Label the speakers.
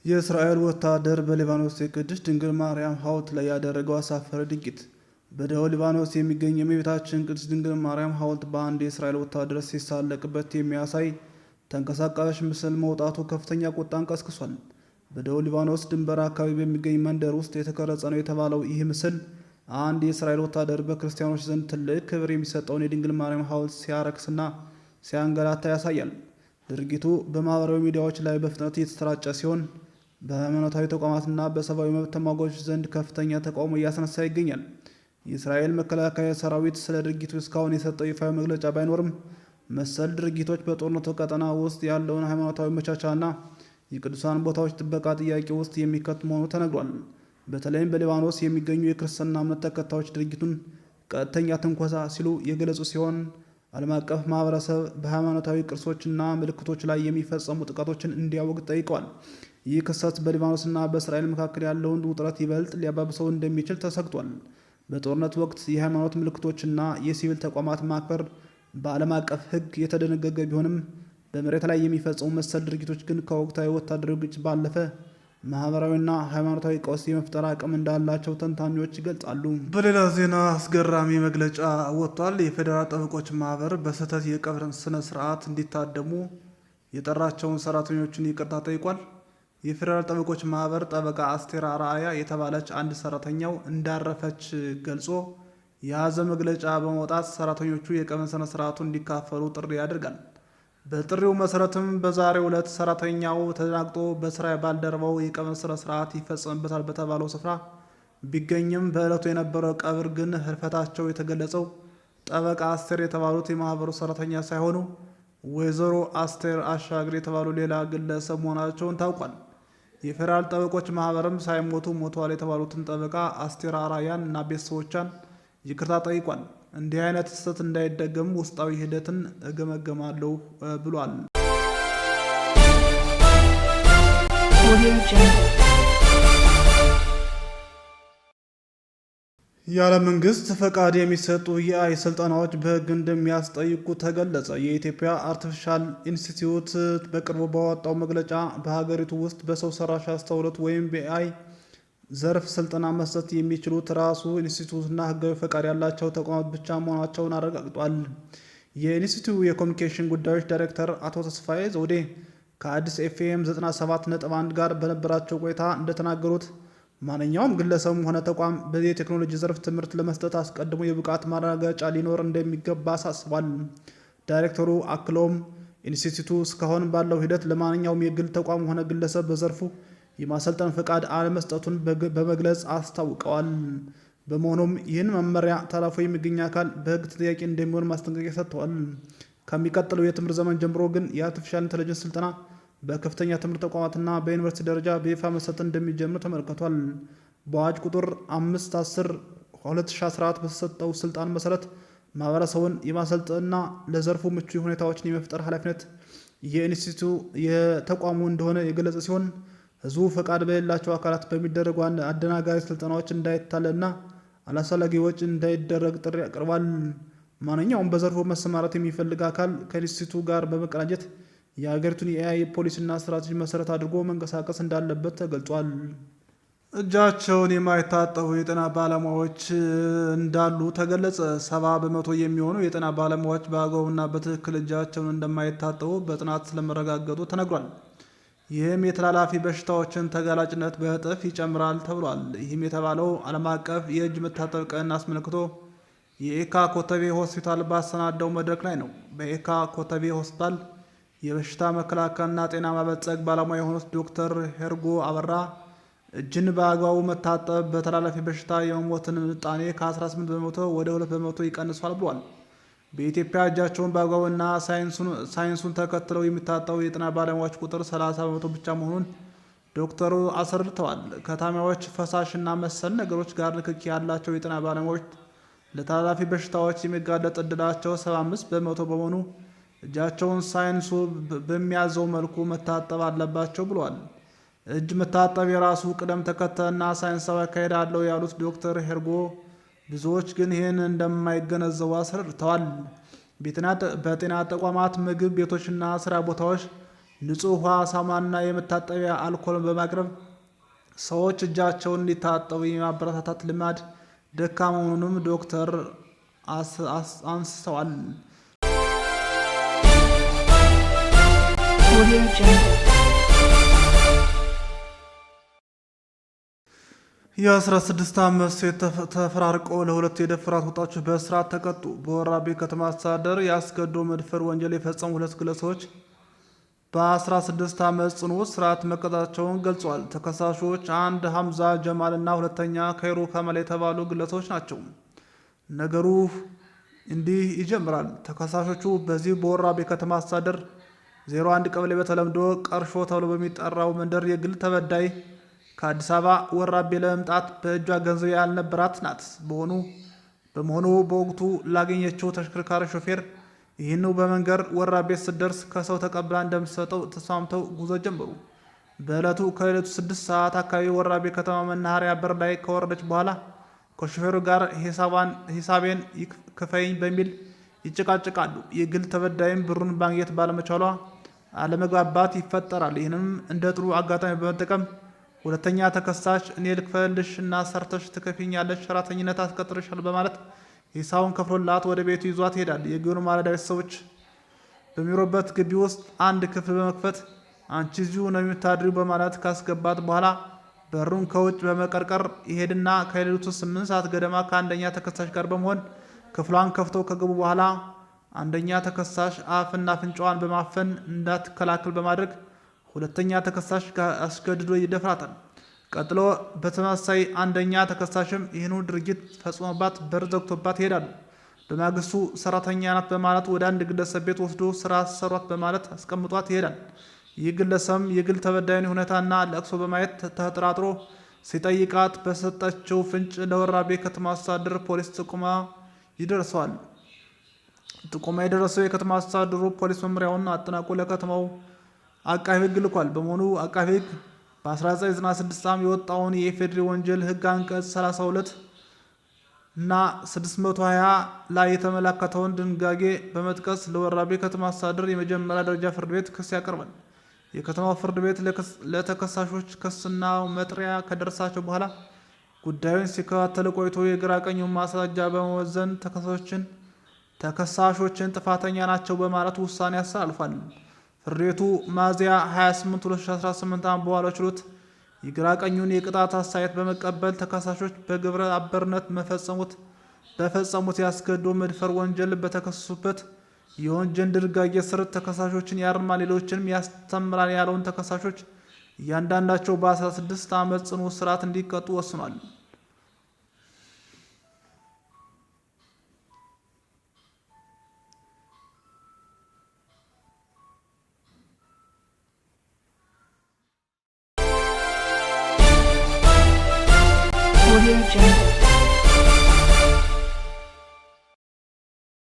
Speaker 1: የእስራኤል ወታደር በሊባኖስ የቅድስት ድንግል ማርያም ሐውልት ላይ ያደረገው አሳፋሪ ድርጊት። በደቡብ ሊባኖስ የሚገኝ የእመቤታችን ቅድስት ድንግል ማርያም ሐውልት በአንድ የእስራኤል ወታደር ሲሳለቅበት የሚያሳይ ተንቀሳቃሽ ምስል መውጣቱ ከፍተኛ ቁጣን ቀስቅሷል። በደቡብ ሊባኖስ ድንበር አካባቢ በሚገኝ መንደር ውስጥ የተቀረጸ ነው የተባለው ይህ ምስል አንድ የእስራኤል ወታደር በክርስቲያኖች ዘንድ ትልቅ ክብር የሚሰጠውን የድንግል ማርያም ሐውልት ሲያረክስና ሲያንገላታ ያሳያል። ድርጊቱ በማህበራዊ ሚዲያዎች ላይ በፍጥነት እየተሰራጨ ሲሆን በሃይማኖታዊ ተቋማትና በሰብአዊ መብት ተሟጋቾች ዘንድ ከፍተኛ ተቃውሞ እያስነሳ ይገኛል። የእስራኤል መከላከያ ሰራዊት ስለ ድርጊቱ እስካሁን የሰጠው ይፋዊ መግለጫ ባይኖርም መሰል ድርጊቶች በጦርነቱ ቀጠና ውስጥ ያለውን ሃይማኖታዊ መቻቻልና የቅዱሳን ቦታዎች ጥበቃ ጥያቄ ውስጥ የሚከት መሆኑ ተነግሯል። በተለይም በሊባኖስ የሚገኙ የክርስትና እምነት ተከታዮች ድርጊቱን ቀጥተኛ ትንኮሳ ሲሉ የገለጹ ሲሆን ዓለም አቀፍ ማህበረሰብ በሃይማኖታዊ ቅርሶችና ምልክቶች ላይ የሚፈጸሙ ጥቃቶችን እንዲያወግዝ ጠይቀዋል። ይህ ክስተት በሊባኖስና በእስራኤል መካከል ያለውን ውጥረት ይበልጥ ሊያባብሰው እንደሚችል ተሰግቷል። በጦርነት ወቅት የሃይማኖት ምልክቶችና የሲቪል ተቋማት ማክበር በዓለም አቀፍ ሕግ የተደነገገ ቢሆንም በመሬት ላይ የሚፈጸሙ መሰል ድርጊቶች ግን ከወቅታዊ ወታደራዊ ግጭት ባለፈ ማህበራዊና ሃይማኖታዊ ቀውስ የመፍጠር አቅም እንዳላቸው ተንታኞች ይገልጻሉ። በሌላ ዜና አስገራሚ መግለጫ ወጥቷል። የፌዴራል ጠበቆች ማህበር በስህተት የቀብር ስነ ስርዓት እንዲታደሙ የጠራቸውን ሰራተኞችን ይቅርታ ጠይቋል። የፌዴራል ጠበቆች ማህበር ጠበቃ አስቴር አርአያ የተባለች አንድ ሰራተኛው እንዳረፈች ገልጾ የሀዘን መግለጫ በማውጣት ሰራተኞቹ የቀብር ስነ ስርዓቱ እንዲካፈሉ ጥሪ ያደርጋል። በጥሪው መሰረትም በዛሬው ዕለት ሰራተኛው ተደናግጦ በስራ ባልደረባው የቀብር ስነ ስርዓት ይፈጸምበታል በተባለው ስፍራ ቢገኝም በዕለቱ የነበረው ቀብር ግን ህልፈታቸው የተገለጸው ጠበቃ አስቴር የተባሉት የማህበሩ ሰራተኛ ሳይሆኑ ወይዘሮ አስቴር አሻግር የተባሉ ሌላ ግለሰብ መሆናቸውን ታውቋል። የፌዴራል ጠበቆች ማህበርም ሳይሞቱ ሞተዋል የተባሉትን ጠበቃ አስቴር አርአያን እና ቤተሰቦቿን ይቅርታ ጠይቋል። እንዲህ አይነት ስህተት እንዳይደገም ውስጣዊ ሂደትን እገመገማለሁ ብሏል። ያለ መንግስት ፈቃድ የሚሰጡ የአይ ስልጠናዎች በህግ እንደሚያስጠይቁ ተገለጸ። የኢትዮጵያ አርቲፊሻል ኢንስቲትዩት በቅርቡ ባወጣው መግለጫ በሀገሪቱ ውስጥ በሰው ሰራሽ አስተውሎት ወይም በአይ ዘርፍ ስልጠና መስጠት የሚችሉት ራሱ ኢንስቲትዩትና ህጋዊ ፈቃድ ያላቸው ተቋማት ብቻ መሆናቸውን አረጋግጧል። የኢንስቲትዩቱ የኮሚኒኬሽን ጉዳዮች ዳይሬክተር አቶ ተስፋዬ ዘውዴ ከአዲስ ኤፍኤም 97.1 ጋር በነበራቸው ቆይታ እንደተናገሩት ማንኛውም ግለሰብም ሆነ ተቋም በዚህ የቴክኖሎጂ ዘርፍ ትምህርት ለመስጠት አስቀድሞ የብቃት ማረጋገጫ ሊኖር እንደሚገባ አሳስቧል። ዳይሬክተሩ አክለውም ኢንስቲትዩቱ እስካሁን ባለው ሂደት ለማንኛውም የግል ተቋም ሆነ ግለሰብ በዘርፉ የማሰልጠን ፈቃድ አለመስጠቱን በመግለጽ አስታውቀዋል። በመሆኑም ይህን መመሪያ ተላልፎ የሚገኝ አካል በህግ ተጠያቂ እንደሚሆን ማስጠንቀቂያ ሰጥተዋል። ከሚቀጥለው የትምህርት ዘመን ጀምሮ ግን የአርቲፊሻል ኢንተለጀንስ ስልጠና በከፍተኛ ትምህርት ተቋማትና በዩኒቨርሲቲ ደረጃ በይፋ መሰጠት እንደሚጀምር ተመልክቷል። በአዋጅ ቁጥር 5/10/2014 በተሰጠው ስልጣን መሰረት ማህበረሰቡን የማሰልጠንና ለዘርፉ ምቹ ሁኔታዎችን የመፍጠር ኃላፊነት የኢንስቲትዩቱ የተቋሙ እንደሆነ የገለጸ ሲሆን ህዝቡ ፈቃድ በሌላቸው አካላት በሚደረጉ አደናጋሪ ስልጠናዎች እንዳይታለልና አላስፈላጊ ወጪ እንዳይደረግ ጥሪ አቅርቧል። ማንኛውም በዘርፉ መሰማራት የሚፈልግ አካል ከኢንስቲትዩቱ ጋር በመቀናጀት የሀገሪቱን የኤአይ ፖሊሲና ስትራቴጂ መሰረት አድርጎ መንቀሳቀስ እንዳለበት ተገልጿል። እጃቸውን የማይታጠቡ የጤና ባለሙያዎች እንዳሉ ተገለጸ። 70 በመቶ የሚሆኑ የጤና ባለሙያዎች በአግባቡና በትክክል እጃቸውን እንደማይታጠቡ በጥናት ስለመረጋገጡ ተነግሯል። ይህም የተላላፊ በሽታዎችን ተጋላጭነት በእጥፍ ይጨምራል ተብሏል። ይህም የተባለው ዓለም አቀፍ የእጅ መታጠብ ቀን አስመልክቶ የኤካ ኮተቤ ሆስፒታል ባሰናዳው መድረክ ላይ ነው። በኤካ ኮተቤ ሆስፒታል የበሽታ መከላከልና ጤና ማበልጸግ ባለሙያ የሆኑት ዶክተር ሄርጎ አበራ እጅን በአግባቡ መታጠብ በተላላፊ በሽታ የመሞትን ምጣኔ ከ18 በመቶ ወደ 2 በመቶ ይቀንሷል ብሏል። በኢትዮጵያ እጃቸውን በአግባቡና ሳይንሱን ተከትለው የሚታጠቡ የጤና ባለሙያዎች ቁጥር 30 በመቶ ብቻ መሆኑን ዶክተሩ አስረድተዋል። ከታማሚዎች ፈሳሽና መሰል ነገሮች ጋር ንክኪ ያላቸው የጤና ባለሙያዎች ለተላላፊ በሽታዎች የሚጋለጥ ዕድላቸው 75 በመቶ በመሆኑ እጃቸውን ሳይንሱ በሚያዘው መልኩ መታጠብ አለባቸው ብለዋል። እጅ መታጠብ የራሱ ቅደም ተከተልና ሳይንሳዊ አካሄድ አለው ያሉት ዶክተር ሄርጎ ብዙዎች ግን ይህን እንደማይገነዘቡ አስረድተዋል። በጤና ተቋማት፣ ምግብ ቤቶችና ስራ ቦታዎች ንጹህ ውሃ፣ ሳሙናና የመታጠቢያ አልኮልን በማቅረብ ሰዎች እጃቸውን እንዲታጠቡ የማበረታታት ልማድ ደካማ መሆኑንም ዶክተር አንስተዋል። የ16 ዓመት ሴት ተፈራርቆ ለሁለት የደፈራት ወጣቶች በእስራት ተቀጡ። በወራቤ ከተማ አስተዳደር ያስገድዶ መድፈር ወንጀል የፈጸሙ ሁለት ግለሰቦች በ16 ዓመት ጽኑ እስራት መቀጣታቸውን ገልጿል። ተከሳሾች አንድ ሐምዛ ጀማል እና ሁለተኛ ከይሩ ከመል የተባሉ ግለሰቦች ናቸው። ነገሩ እንዲህ ይጀምራል። ተከሳሾቹ በዚህ በወራቤ ከተማ አስተዳደር 01 ቀበሌ በተለምዶ ቀርሾ ተብሎ በሚጠራው መንደር የግል ተበዳይ ከአዲስ አበባ ወራቤ ለመምጣት በእጇ ገንዘብ ያልነበራት ናት። በመሆኑ በወቅቱ ላገኘችው ተሽከርካሪ ሾፌር ይህንኑ በመንገር ወራቤ ስትደርስ ከሰው ተቀብላ እንደምትሰጠው ተስማምተው ጉዞ ጀመሩ። በዕለቱ ከሌሊቱ 6 ሰዓት አካባቢ ወራቤ ከተማ መናኸሪያ በር ላይ ከወረደች በኋላ ከሾፌሩ ጋር ሂሳቤን ክፈይኝ በሚል ይጨቃጨቃሉ። የግል ተበዳይም ብሩን ማግኘት ባለመቻሏ አለመግባባት ይፈጠራል። ይህንም እንደ ጥሩ አጋጣሚ በመጠቀም ሁለተኛ ተከሳሽ እኔ ልክፈልሽ እና ሰርተሽ ትከፊኛለሽ፣ ሰራተኝነት አስቀጥርሻል በማለት ሂሳቡን ከፍሎላት ወደ ቤቱ ይዟት ይሄዳል። የግብር ማለዳ ቤተሰቦች በሚሮበት ግቢ ውስጥ አንድ ክፍል በመክፈት አንቺ እዚሁ ነው የምታድሪው በማለት ካስገባት በኋላ በሩን ከውጭ በመቀርቀር ይሄድና ከሌሊቱ 8 ሰዓት ገደማ ከአንደኛ ተከሳሽ ጋር በመሆን ክፍሏን ከፍተው ከገቡ በኋላ አንደኛ ተከሳሽ አፍና አፍንጫዋን በማፈን እንዳትከላከል በማድረግ ሁለተኛ ተከሳሽ አስገድዶ ይደፍራታል። ቀጥሎ በተመሳሳይ አንደኛ ተከሳሽም ይህኑ ድርጊት ፈጽሞባት በር ዘግቶባት ይሄዳሉ። በማግስቱ ሰራተኛ ናት በማለት ወደ አንድ ግለሰብ ቤት ወስዶ ስራ ሰሯት በማለት አስቀምጧት ይሄዳል። ይህ ግለሰብ የግል ተበዳይን ሁኔታና ለቅሶ በማየት ተጠራጥሮ ሲጠይቃት በሰጠችው ፍንጭ ለወራቤ ከተማ አስተዳደር ፖሊስ ጥቆማ ይደርሰዋል። ጥቆማ የደረሰው የከተማ አስተዳደሩ ፖሊስ መምሪያውን አጠናቆ ለከተማው አቃቤ ሕግ ልኳል። በመሆኑ አቃቤ ሕግ በ1996 ዓ.ም የወጣውን የኢፌዴሪ ወንጀል ሕግ አንቀጽ 32 እና 620 ላይ የተመለከተውን ድንጋጌ በመጥቀስ ለወራቤ ከተማ አስተዳደር የመጀመሪያ ደረጃ ፍርድ ቤት ክስ ያቀርባል። የከተማው ፍርድ ቤት ለተከሳሾች ክስና መጥሪያ ከደረሳቸው በኋላ ጉዳዩን ሲከታተል ቆይቶ የግራ ቀኙን ማስረጃ በመወዘን ተከሳሾችን ጥፋተኛ ናቸው በማለት ውሳኔ ያስተላልፋል። ፍርድ ቤቱ ሚያዝያ 28 2018 ዓ.ም በዋለው ችሎት የግራ ቀኙን የቅጣት አስተያየት በመቀበል ተከሳሾች በግብረ አበርነት በፈጸሙት ያስገድዶ መድፈር ወንጀል በተከሰሱበት የወንጀል ድንጋጌ ስር ተከሳሾችን ያርማል፣ ሌሎችንም ያስተምራል ያለውን ተከሳሾች እያንዳንዳቸው በ16 ዓመት ጽኑ እስራት እንዲቀጡ ወስኗል።
Speaker 2: Audio Jungle.